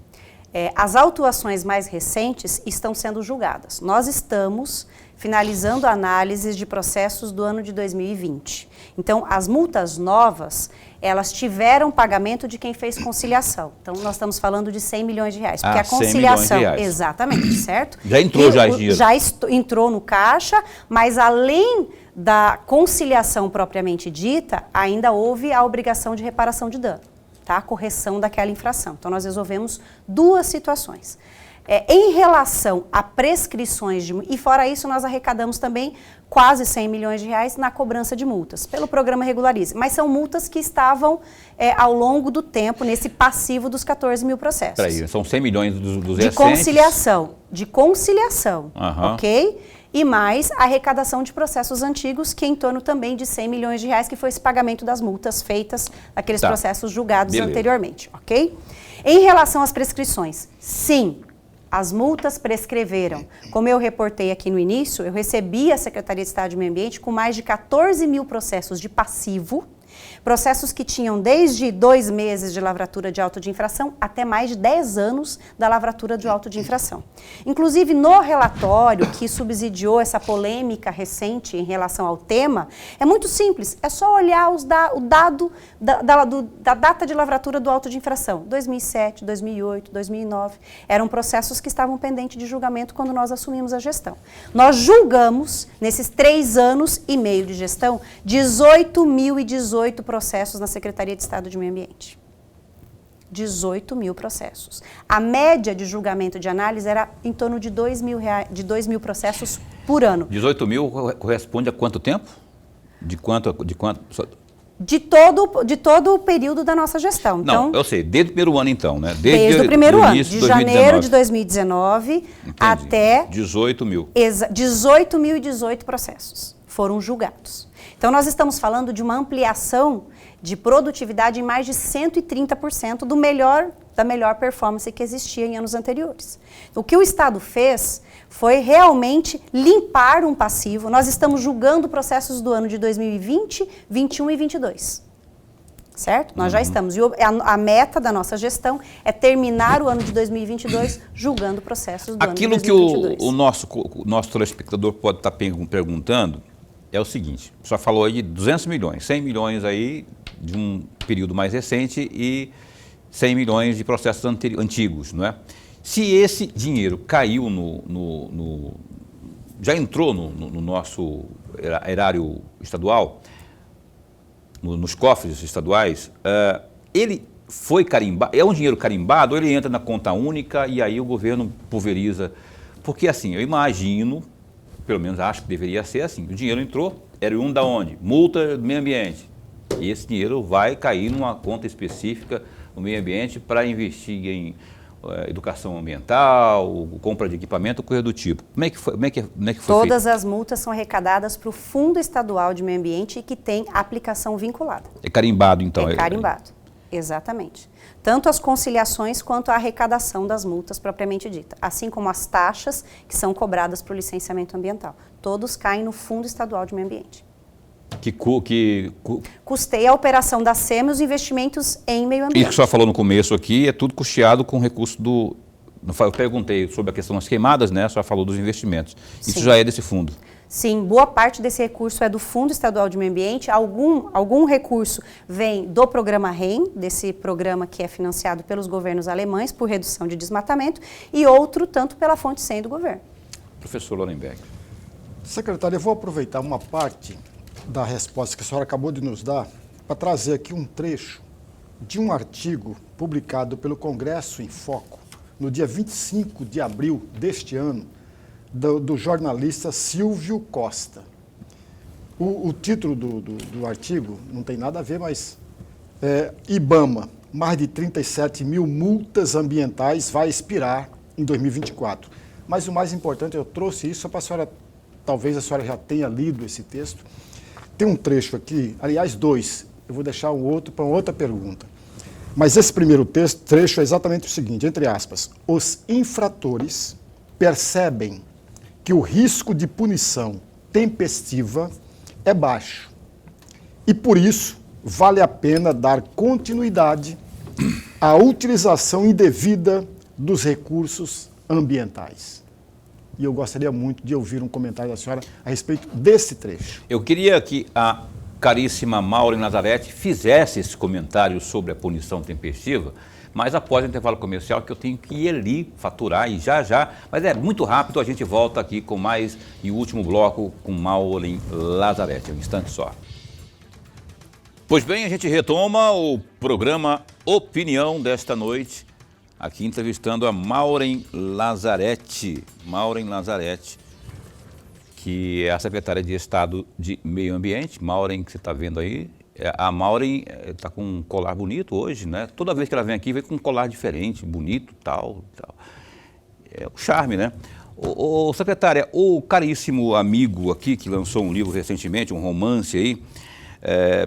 [SPEAKER 3] as autuações mais recentes estão sendo julgadas. Nós estamos finalizando a análise de processos do ano de 2020. Então, as multas novas, elas tiveram pagamento de quem fez conciliação. Então, nós estamos falando de 100 milhões de reais. Porque a conciliação, 100 milhões de reais. Exatamente, certo?
[SPEAKER 1] Já entrou já esse dinheiro?
[SPEAKER 3] Já entrou no caixa, mas além da conciliação propriamente dita, ainda houve a obrigação de reparação de dano, tá? A correção daquela infração. Então, nós resolvemos 2 situações. Em relação a prescrições, e fora isso, nós arrecadamos também quase 100 milhões de reais na cobrança de multas, pelo programa Regularize. Mas são multas que estavam ao longo do tempo nesse passivo dos 14 mil processos.
[SPEAKER 1] Peraí, são 100 milhões dos
[SPEAKER 3] de conciliação,
[SPEAKER 1] Uhum.
[SPEAKER 3] Ok? E mais a arrecadação de processos antigos, que é em torno também de 100 milhões de reais, que foi esse pagamento das multas feitas naqueles processos julgados anteriormente, ok? Em relação às prescrições, sim, as multas prescreveram. Como eu reportei aqui no início, eu recebi a Secretaria de Estado de Meio Ambiente com mais de 14 mil processos de passivo, processos que tinham desde 2 meses de lavratura de auto de infração até mais de 10 anos da lavratura de auto de infração. Inclusive, no relatório que subsidiou essa polêmica recente em relação ao tema, é muito simples, é só olhar o dado da data de lavratura do auto de infração. 2007, 2008, 2009, eram processos que estavam pendentes de julgamento quando nós assumimos a gestão. Nós julgamos, nesses 3 anos e meio de gestão, 18.018 processos na Secretaria de Estado de Meio Ambiente. 18 mil processos. A média de julgamento de análise era em torno de 2 mil processos por ano.
[SPEAKER 1] 18 mil corresponde a quanto tempo? De quanto?
[SPEAKER 3] De todo o período da nossa gestão. Então,
[SPEAKER 1] não, eu sei, desde o primeiro ano então, né?
[SPEAKER 3] Desde o primeiro ano, de janeiro de 2019 até...
[SPEAKER 1] 18 mil.
[SPEAKER 3] 18.018 processos foram julgados. Então, nós estamos falando de uma ampliação de produtividade em mais de 130% da melhor performance que existia em anos anteriores. O que o Estado fez foi realmente limpar um passivo. Nós estamos julgando processos do ano de 2020, 21 e 22. Certo? Nós já estamos. E a meta da nossa gestão é terminar o ano de 2022 julgando processos do ano de 2022.
[SPEAKER 1] Aquilo que o nosso telespectador pode estar perguntando é o seguinte, só falou aí de 200 milhões, 100 milhões aí de um período mais recente e 100 milhões de processos antigos, não é? Se esse dinheiro caiu já entrou no nosso erário estadual, nos cofres estaduais, ele foi carimbado, é um dinheiro carimbado ou ele entra na conta única e aí o governo pulveriza? Porque assim, eu imagino, pelo menos acho que deveria ser assim, o dinheiro entrou, era da onde? Multa do meio ambiente. E esse dinheiro vai cair numa conta específica no meio ambiente para investir em educação ambiental, compra de equipamento, coisa do tipo. Como é que foi feito?
[SPEAKER 3] Todas as multas são arrecadadas para o Fundo Estadual de Meio Ambiente e que tem aplicação vinculada.
[SPEAKER 1] É carimbado, então?
[SPEAKER 3] É carimbado, exatamente. Tanto as conciliações quanto a arrecadação das multas propriamente dita, assim como as taxas que são cobradas para o licenciamento ambiental. Todos caem no Fundo Estadual de Meio Ambiente. Custeia a operação da SEMA e os investimentos em meio ambiente.
[SPEAKER 1] Isso que a senhora falou no começo aqui é tudo custeado com recurso do... Eu perguntei sobre a questão das queimadas, né? A senhora falou dos investimentos. Isso já é desse fundo?
[SPEAKER 3] Sim, boa parte desse recurso é do Fundo Estadual de Meio Ambiente. Algum recurso vem do programa REN, desse programa que é financiado pelos governos alemães por redução de desmatamento, e outro tanto pela fonte 100 do governo.
[SPEAKER 1] Professor Lorenberg.
[SPEAKER 2] Secretário, eu vou aproveitar uma parte da resposta que a senhora acabou de nos dar para trazer aqui um trecho de um artigo publicado pelo Congresso em Foco no dia 25 de abril deste ano, do jornalista Silvio Costa. O título do artigo não tem nada a ver, mas IBAMA, mais de 37 mil multas ambientais vai expirar em 2024. Mas o mais importante, eu trouxe isso só para a senhora, talvez a senhora já tenha lido esse texto. Tem um trecho aqui, aliás, dois, eu vou deixar um outro para outra pergunta. Mas esse primeiro trecho é exatamente o seguinte, entre aspas, os infratores percebem que o risco de punição tempestiva é baixo e, por isso, vale a pena dar continuidade à utilização indevida dos recursos ambientais. E eu gostaria muito de ouvir um comentário da senhora a respeito desse trecho.
[SPEAKER 1] Eu queria que a caríssima Maureen Lazzaretti fizesse esse comentário sobre a punição tempestiva, mas após o intervalo comercial, que eu tenho que ir ali faturar e já, mas é muito rápido, a gente volta aqui com mais e último bloco com Maureen Lazzaretti, um instante só. Pois bem, a gente retoma o programa Opinião desta noite, aqui entrevistando a Maureen Lazzaretti. Maureen Lazzaretti, que é a secretária de Estado de Meio Ambiente. Maureen, que você está vendo aí, a Maureen está com um colar bonito hoje, né? Toda vez que ela vem aqui, vem com um colar diferente, bonito, tal. É o charme, né? Secretária, o caríssimo amigo aqui, que lançou um livro recentemente, um romance aí,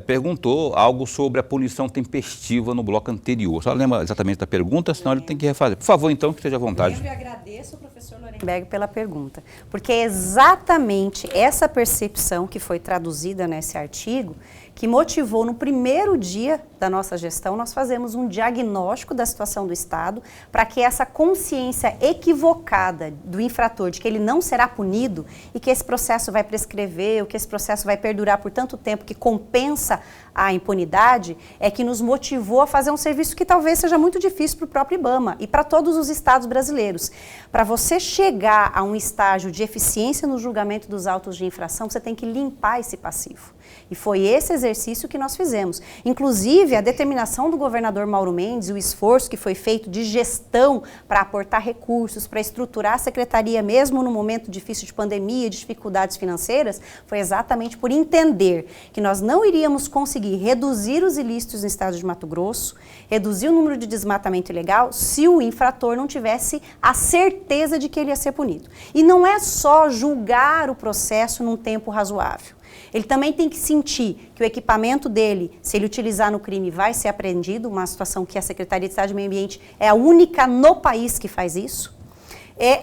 [SPEAKER 1] perguntou algo sobre a punição tempestiva no bloco anterior. A senhora lembra exatamente da pergunta, senão ele tem que refazer. Por favor, então, que esteja à vontade.
[SPEAKER 3] Eu agradeço, professor Lorenberg, pela pergunta, porque é exatamente essa percepção que foi traduzida nesse artigo que motivou no primeiro dia da nossa gestão, nós fazemos um diagnóstico da situação do Estado para que essa consciência equivocada do infrator de que ele não será punido e que esse processo vai prescrever, ou que esse processo vai perdurar por tanto tempo que compensa a impunidade, é que nos motivou a fazer um serviço que talvez seja muito difícil para o próprio IBAMA e para todos os estados brasileiros. Para você chegar a um estágio de eficiência no julgamento dos autos de infração, você tem que limpar esse passivo. E foi esse exercício que nós fizemos. Inclusive, a determinação do governador Mauro Mendes e o esforço que foi feito de gestão para aportar recursos, para estruturar a secretaria, mesmo no momento difícil de pandemia e de dificuldades financeiras, foi exatamente por entender que nós não iríamos conseguir reduzir os ilícitos no estado de Mato Grosso, reduzir o número de desmatamento ilegal, se o infrator não tivesse a certeza de que ele ia ser punido. E não é só julgar o processo num tempo razoável. Ele também tem que sentir que o equipamento dele, se ele utilizar no crime, vai ser apreendido, uma situação que a Secretaria de Estado de Meio Ambiente é a única no país que faz isso.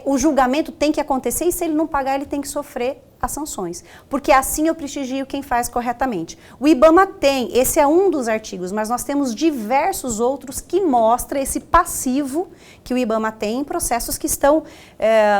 [SPEAKER 3] O julgamento tem que acontecer e se ele não pagar, ele tem que sofrer as sanções. Porque assim eu prestigio quem faz corretamente. O IBAMA tem, esse é um dos artigos, mas nós temos diversos outros que mostram esse passivo que o IBAMA tem em processos que estão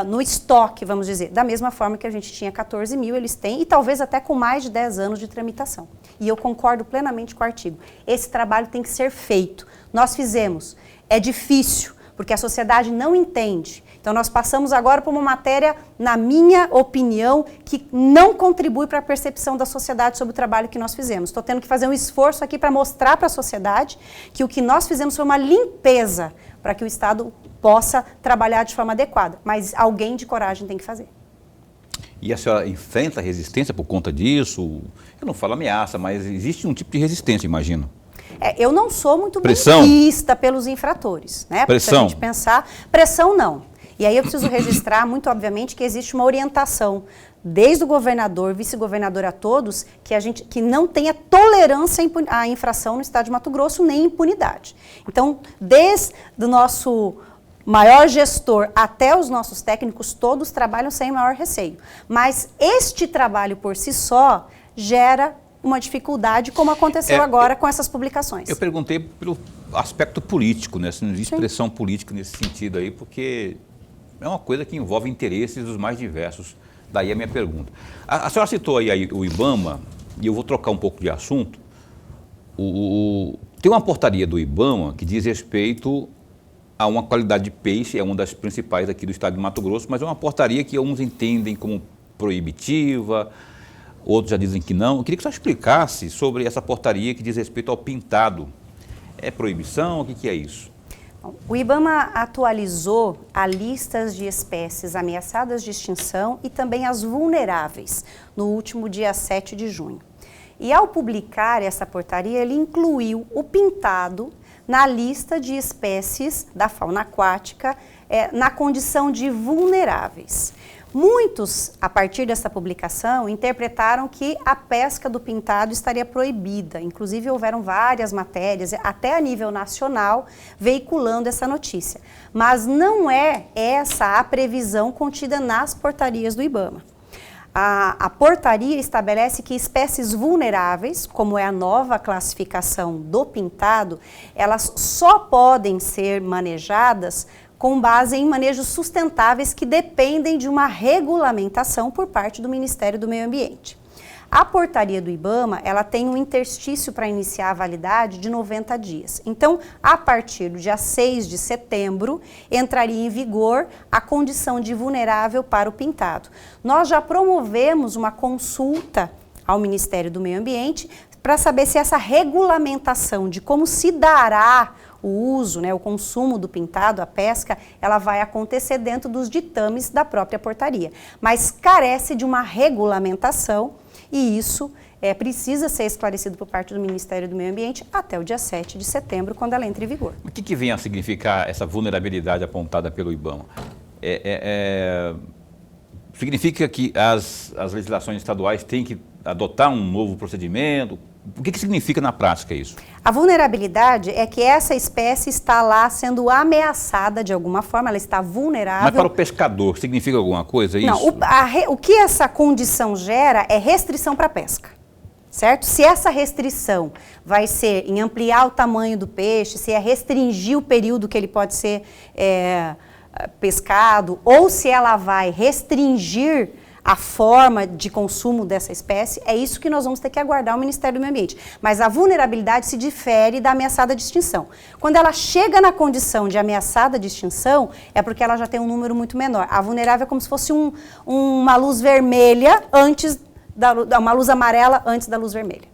[SPEAKER 3] no estoque, vamos dizer. Da mesma forma que a gente tinha 14 mil, eles têm, e talvez até com mais de 10 anos de tramitação. E eu concordo plenamente com o artigo. Esse trabalho tem que ser feito. Nós fizemos. É difícil, porque a sociedade não entende. Então, nós passamos agora por uma matéria, na minha opinião, que não contribui para a percepção da sociedade sobre o trabalho que nós fizemos. Estou tendo que fazer um esforço aqui para mostrar para a sociedade que o que nós fizemos foi uma limpeza para que o Estado possa trabalhar de forma adequada. Mas alguém de coragem tem que fazer.
[SPEAKER 1] E a senhora enfrenta resistência por conta disso? Eu não falo ameaça, mas existe um tipo de resistência, imagino.
[SPEAKER 3] Eu não sou muito
[SPEAKER 1] Pressão?
[SPEAKER 3] vista pelos infratores, né?
[SPEAKER 1] Pressão?
[SPEAKER 3] Se a gente pensar, pressão não. E aí eu preciso registrar, muito obviamente, que existe uma orientação, desde o governador, vice-governador a todos, que não tenha tolerância à infração no estado de Mato Grosso, nem impunidade. Então, desde o nosso maior gestor até os nossos técnicos, todos trabalham sem maior receio. Mas este trabalho por si só gera uma dificuldade, como aconteceu agora com essas publicações. Eu
[SPEAKER 1] perguntei pelo aspecto político, né? Se não existe pressão política nesse sentido aí, porque é uma coisa que envolve interesses dos mais diversos. Daí a minha pergunta. A senhora citou aí o IBAMA, e eu vou trocar um pouco de assunto. Tem uma portaria do IBAMA que diz respeito a uma qualidade de peixe, é uma das principais aqui do estado de Mato Grosso, mas é uma portaria que uns entendem como proibitiva, outros já dizem que não. Eu queria que você explicasse sobre essa portaria que diz respeito ao pintado. É proibição? O que é isso?
[SPEAKER 3] O IBAMA atualizou a listas de espécies ameaçadas de extinção e também as vulneráveis no último dia 7 de junho. E ao publicar essa portaria, ele incluiu o pintado na lista de espécies da fauna aquática na condição de vulneráveis. Muitos, a partir dessa publicação, interpretaram que a pesca do pintado estaria proibida. Inclusive, houveram várias matérias, até a nível nacional, veiculando essa notícia. Mas não é essa a previsão contida nas portarias do IBAMA. A portaria estabelece que espécies vulneráveis, como é a nova classificação do pintado, elas só podem ser manejadas com base em manejos sustentáveis que dependem de uma regulamentação por parte do Ministério do Meio Ambiente. A portaria do IBAMA, ela tem um interstício para iniciar a validade de 90 dias. Então, a partir do dia 6 de setembro, entraria em vigor a condição de vulnerável para o pintado. Nós já promovemos uma consulta ao Ministério do Meio Ambiente para saber se essa regulamentação de como se dará o uso, o consumo do pintado, a pesca, ela vai acontecer dentro dos ditames da própria portaria. Mas carece de uma regulamentação e isso precisa ser esclarecido por parte do Ministério do Meio Ambiente até o dia 7 de setembro, quando ela entra em vigor.
[SPEAKER 1] O que vem a significar essa vulnerabilidade apontada pelo IBAMA? Significa que as legislações estaduais têm que adotar um novo procedimento? O que significa na prática isso?
[SPEAKER 3] A vulnerabilidade é que essa espécie está lá sendo ameaçada de alguma forma, ela está vulnerável.
[SPEAKER 1] Mas para o pescador, significa alguma coisa isso?
[SPEAKER 3] Não, o que essa condição gera é restrição para a pesca, certo? Se essa restrição vai ser em ampliar o tamanho do peixe, se é restringir o período que ele pode ser pescado, ou se ela vai restringir a forma de consumo dessa espécie, é isso que nós vamos ter que aguardar o Ministério do Meio Ambiente. Mas a vulnerabilidade se difere da ameaçada de extinção. Quando ela chega na condição de ameaçada de extinção, é porque ela já tem um número muito menor. A vulnerável é como se fosse uma luz vermelha antes uma luz amarela antes da luz vermelha.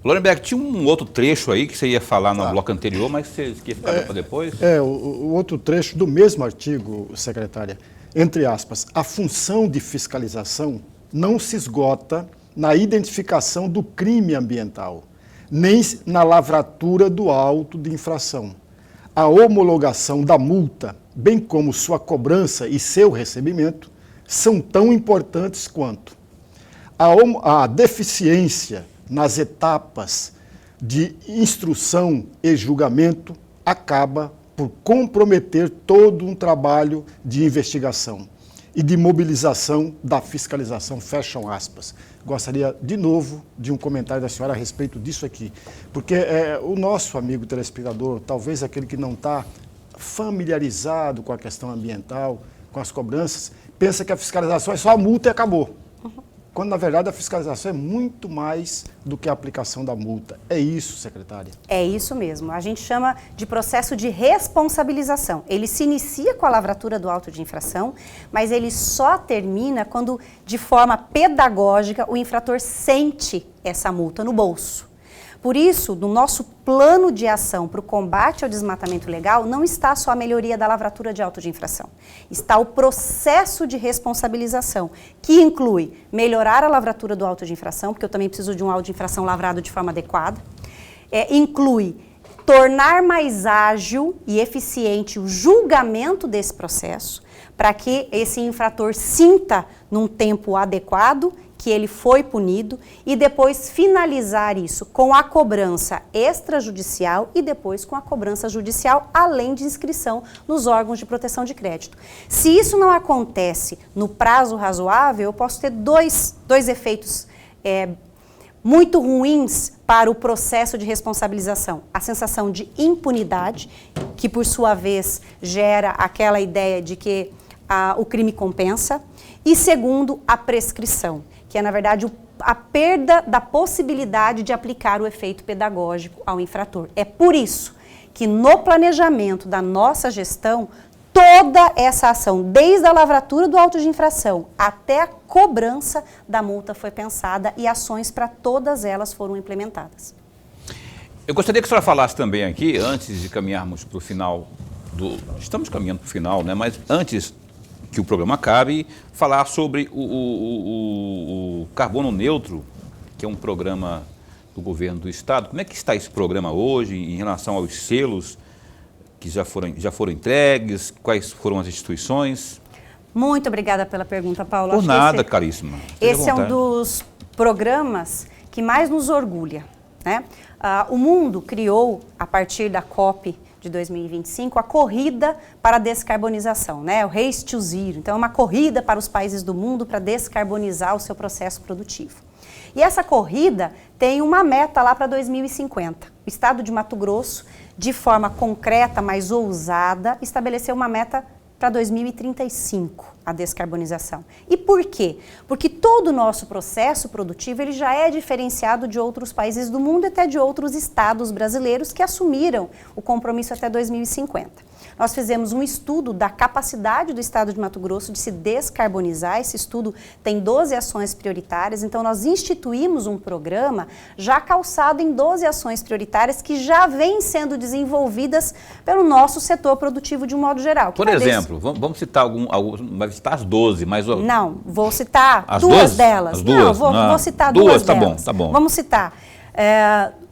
[SPEAKER 1] Lorenberg, tinha um outro trecho aí que você ia falar no bloco anterior, mas você quer ficar para depois?
[SPEAKER 2] O outro trecho do mesmo artigo, secretária. Entre aspas, a função de fiscalização não se esgota na identificação do crime ambiental, nem na lavratura do auto de infração. A homologação da multa, bem como sua cobrança e seu recebimento, são tão importantes quanto a deficiência nas etapas de instrução e julgamento acaba por comprometer todo um trabalho de investigação e de mobilização da fiscalização, fecham aspas. Gostaria, de novo, de um comentário da senhora a respeito disso aqui, porque o nosso amigo telespectador, talvez aquele que não está familiarizado com a questão ambiental, com as cobranças, pensa que a fiscalização é só a multa e acabou. Quando, na verdade, a fiscalização é muito mais do que a aplicação da multa. É isso, secretária? É
[SPEAKER 3] isso mesmo. A gente chama de processo de responsabilização. Ele se inicia com a lavratura do auto de infração, mas ele só termina quando, de forma pedagógica, o infrator sente essa multa no bolso. Por isso, no nosso plano de ação para o combate ao desmatamento ilegal, não está só a melhoria da lavratura de auto de infração. Está o processo de responsabilização, que inclui melhorar a lavratura do auto de infração, porque eu também preciso de um auto de infração lavrado de forma adequada, inclui tornar mais ágil e eficiente o julgamento desse processo, para que esse infrator sinta num tempo adequado que ele foi punido e depois finalizar isso com a cobrança extrajudicial e depois com a cobrança judicial, além de inscrição nos órgãos de proteção de crédito. Se isso não acontece no prazo razoável, eu posso ter dois efeitos muito ruins para o processo de responsabilização. A sensação de impunidade, que por sua vez gera aquela ideia de que o crime compensa, e segundo, a prescrição, que é, na verdade, a perda da possibilidade de aplicar o efeito pedagógico ao infrator. É por isso que no planejamento da nossa gestão, toda essa ação, desde a lavratura do auto de infração até a cobrança da multa foi pensada e ações para todas elas foram implementadas.
[SPEAKER 1] Eu gostaria que a senhora falasse também aqui, antes de caminharmos para o final Estamos caminhando para o final, né? Mas antes que o programa acabe, falar sobre o Carbono Neutro, que é um programa do governo do estado. Como é que está esse programa hoje em relação aos selos que já foram entregues? Quais foram as instituições?
[SPEAKER 3] Muito obrigada pela pergunta, Paulo.
[SPEAKER 1] Por nada, caríssima.
[SPEAKER 3] Esse é um dos programas que mais nos orgulha, né? O mundo criou, a partir da COP de 2025, a corrida para a descarbonização, né? O Race to Zero. Então, é uma corrida para os países do mundo para descarbonizar o seu processo produtivo. E essa corrida tem uma meta lá para 2050. O estado de Mato Grosso, de forma concreta, mais ousada, estabeleceu uma meta para 2035, a descarbonização. E por quê? Porque todo o nosso processo produtivo ele já é diferenciado de outros países do mundo e até de outros estados brasileiros que assumiram o compromisso até 2050. Nós fizemos um estudo da capacidade do estado de Mato Grosso de se descarbonizar. Esse estudo tem 12 ações prioritárias, então nós instituímos um programa já calçado em 12 ações prioritárias que já vêm sendo desenvolvidas pelo nosso setor produtivo de um modo geral.
[SPEAKER 1] Por exemplo, vamos citar vai citar as 12, mas...
[SPEAKER 3] Não, vou citar
[SPEAKER 1] as
[SPEAKER 3] duas delas.
[SPEAKER 1] As duas?
[SPEAKER 3] Não, vou citar duas delas.
[SPEAKER 1] Tá bom.
[SPEAKER 3] Vamos citar.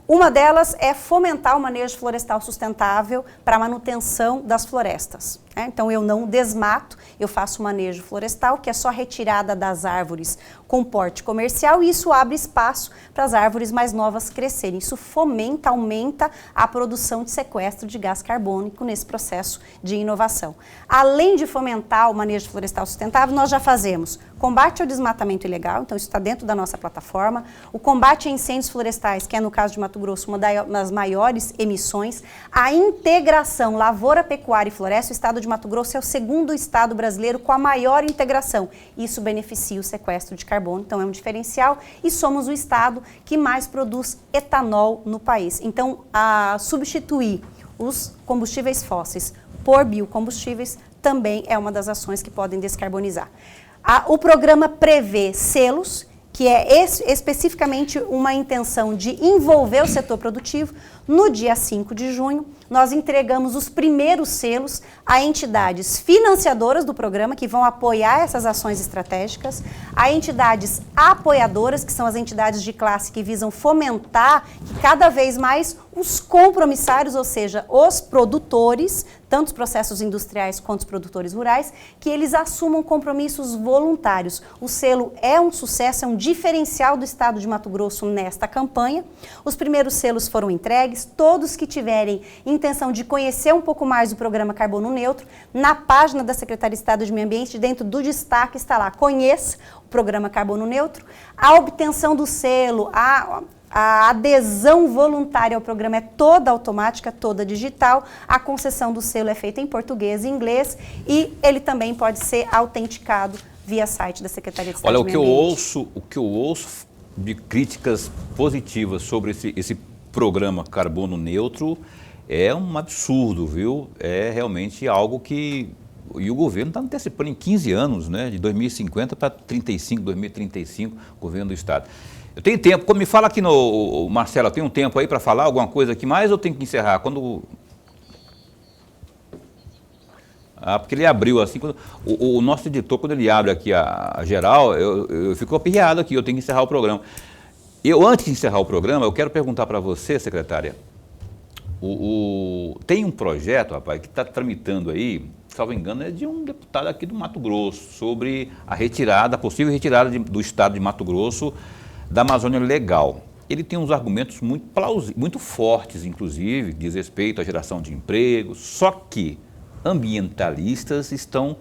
[SPEAKER 3] Uma delas é fomentar o manejo florestal sustentável para a manutenção das florestas. Né? Então, eu não desmato, eu faço manejo florestal, que é só retirada das árvores com porte comercial, e isso abre espaço para as árvores mais novas crescerem. Isso fomenta, aumenta a produção de sequestro de gás carbônico nesse processo de inovação. Além de fomentar o manejo florestal sustentável, nós já fazemos combate ao desmatamento ilegal, então isso está dentro da nossa plataforma, o combate a incêndios florestais, que é no caso de Mato Grosso uma das maiores emissões, a integração lavoura, pecuária e floresta. O estado de Mato Grosso é o segundo estado brasileiro com a maior integração. Isso beneficia o sequestro de carbono, então é um diferencial, e somos o estado que mais produz etanol no país. Então, substituir os combustíveis fósseis por biocombustíveis também é uma das ações que podem descarbonizar. O programa prevê selos, que é especificamente uma intenção de envolver o setor produtivo. No dia 5 de junho, nós entregamos os primeiros selos a entidades financiadoras do programa, que vão apoiar essas ações estratégicas, a entidades apoiadoras, que são as entidades de classe que visam fomentar que cada vez mais os compromissários, ou seja, os produtores, tanto os processos industriais quanto os produtores rurais, que eles assumam compromissos voluntários. O selo é um sucesso, é um diferencial do estado de Mato Grosso nesta campanha. Os primeiros selos foram entregues. Todos que tiverem intenção de conhecer um pouco mais do programa Carbono Neutro, na página da Secretaria de Estado de Meio Ambiente, dentro do destaque está lá, conheça o programa Carbono Neutro. A obtenção do selo, a adesão voluntária ao programa é toda automática, toda digital. A concessão do selo é feita em português e inglês e ele também pode ser autenticado via site da Secretaria de Estado de Meio Ambiente.
[SPEAKER 1] O que eu ouço de críticas positivas sobre esse programa Carbono Neutro é um absurdo, viu? É realmente algo que... E o governo está antecipando em 15 anos, né? De 2050 para 2035, governo do estado. Eu tenho tempo, quando me fala aqui no... Marcelo, tem um tempo aí para falar alguma coisa aqui mais ou tenho que encerrar? Porque ele abriu assim, o nosso editor, quando ele abre aqui a geral, eu fico aperreado aqui, eu tenho que encerrar o programa. Antes de encerrar o programa, eu quero perguntar para você, secretária, tem um projeto, rapaz, que está tramitando aí, salvo engano, é de um deputado aqui do Mato Grosso, sobre a possível retirada do estado de Mato Grosso da Amazônia Legal. Ele tem uns argumentos muito fortes, inclusive, diz respeito à geração de empregos, só que ambientalistas estão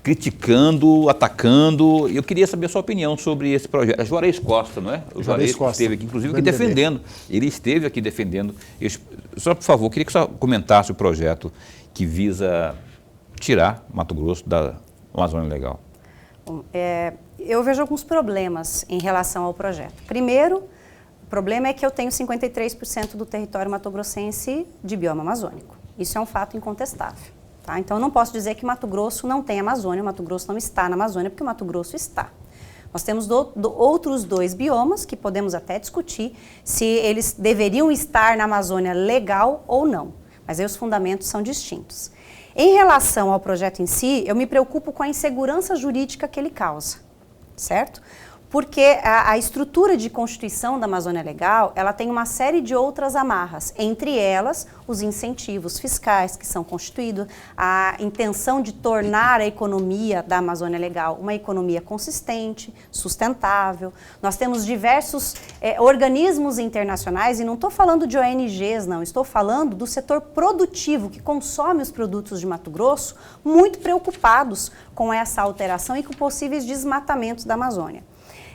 [SPEAKER 1] criticando, atacando. Eu queria saber a sua opinião sobre esse projeto. É Juarez Costa, não é? O Juarez Costa esteve aqui, inclusive, aqui defendendo. Ele esteve aqui defendendo. Só, por favor, queria que você comentasse o projeto que visa tirar Mato Grosso da Amazônia Legal.
[SPEAKER 3] Eu vejo alguns problemas em relação ao projeto. Primeiro, o problema é que eu tenho 53% do território mato-grossense de bioma amazônico. Isso é um fato incontestável. Tá? Então, eu não posso dizer que Mato Grosso não tem Amazônia, Mato Grosso não está na Amazônia, porque o Mato Grosso está. Nós temos outros 2 biomas que podemos até discutir se eles deveriam estar na Amazônia Legal ou não. Mas aí os fundamentos são distintos. Em relação ao projeto em si, eu me preocupo com a insegurança jurídica que ele causa, certo? Porque a estrutura de constituição da Amazônia Legal, ela tem uma série de outras amarras, entre elas os incentivos fiscais que são constituídos, a intenção de tornar a economia da Amazônia Legal uma economia consistente, sustentável. Nós temos diversos organismos internacionais, e não estou falando de ONGs, não, estou falando do setor produtivo que consome os produtos de Mato Grosso, muito preocupados com essa alteração e com possíveis desmatamentos da Amazônia.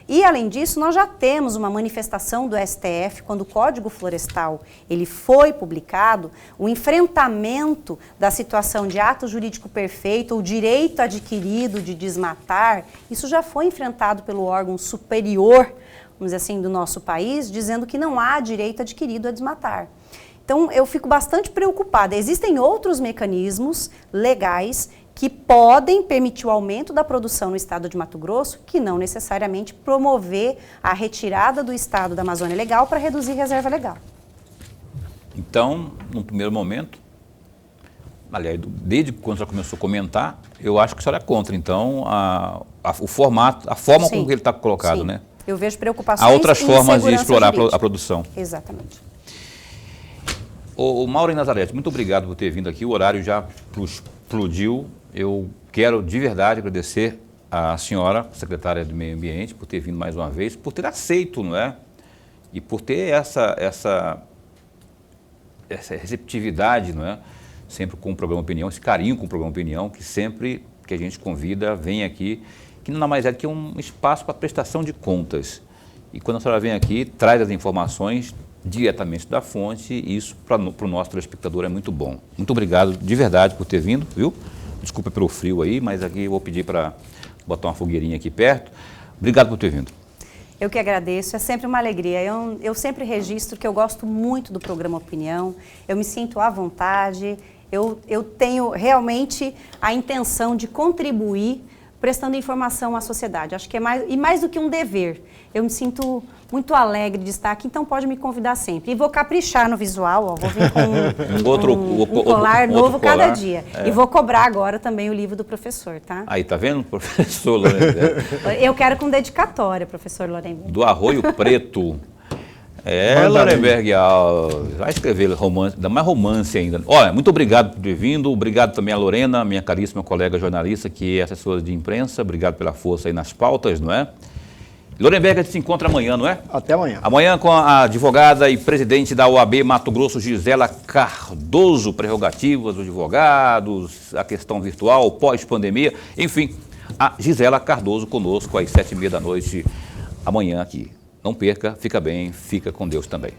[SPEAKER 3] E, além disso, nós já temos uma manifestação do STF, quando o Código Florestal ele foi publicado, o enfrentamento da situação de ato jurídico perfeito ou direito adquirido de desmatar, isso já foi enfrentado pelo órgão superior, vamos dizer assim, do nosso país, dizendo que não há direito adquirido a desmatar. Então, eu fico bastante preocupada. Existem outros mecanismos legais que podem permitir o aumento da produção no estado de Mato Grosso, que não necessariamente promover a retirada do estado da Amazônia Legal para reduzir reserva legal.
[SPEAKER 1] Então, no primeiro momento, aliás, desde quando já começou a comentar, eu acho que a senhora é contra, então, o formato, a forma como ele está colocado,
[SPEAKER 3] sim.
[SPEAKER 1] Né?
[SPEAKER 3] Eu vejo preocupações.
[SPEAKER 1] Há outras formas de explorar a produção.
[SPEAKER 3] Exatamente.
[SPEAKER 1] O Mauro e Nazarete, muito obrigado por ter vindo aqui, o horário já explodiu. Eu quero de verdade agradecer à senhora, secretária do Meio Ambiente, por ter vindo mais uma vez, por ter aceito, não é? E por ter essa receptividade, não é? Sempre com o Programa Opinião, esse carinho com o Programa Opinião, que sempre que a gente convida, vem aqui, que não nada mais é do que um espaço para prestação de contas. E quando a senhora vem aqui, traz as informações diretamente da fonte, e isso para o nosso telespectador é muito bom. Muito obrigado de verdade por ter vindo, viu? Desculpa pelo frio aí, mas aqui eu vou pedir para botar uma fogueirinha aqui perto. Obrigado por ter vindo.
[SPEAKER 3] Eu que agradeço, é sempre uma alegria. Eu sempre registro que eu gosto muito do Programa Opinião, eu me sinto à vontade, eu tenho realmente a intenção de contribuir prestando informação à sociedade. Acho que é mais do que um dever. Eu me sinto muito alegre de estar aqui, então pode me convidar sempre. E vou caprichar no visual, ó, vou vir com um colar novo cada dia. É. E vou cobrar agora também o livro do professor, tá?
[SPEAKER 1] Aí, tá vendo, professor Lorenberg?
[SPEAKER 3] Eu quero com dedicatória, professor Lorenberg.
[SPEAKER 1] Do Arroio Preto. Lorenberg Alves, vai escrever romance, ainda mais romance ainda. Olha, muito obrigado por ter vindo, obrigado também a Lorena, minha caríssima colega jornalista, que é assessora de imprensa, obrigado pela força aí nas pautas, não é? Lorenberg, a gente se encontra amanhã, não é?
[SPEAKER 2] Até amanhã.
[SPEAKER 1] Amanhã com a advogada e presidente da OAB Mato Grosso, Gisela Cardoso, prerrogativas dos advogados, a questão virtual, pós-pandemia, enfim, a Gisela Cardoso conosco às 7h30 da noite, amanhã aqui. Não perca, fica bem, fica com Deus também.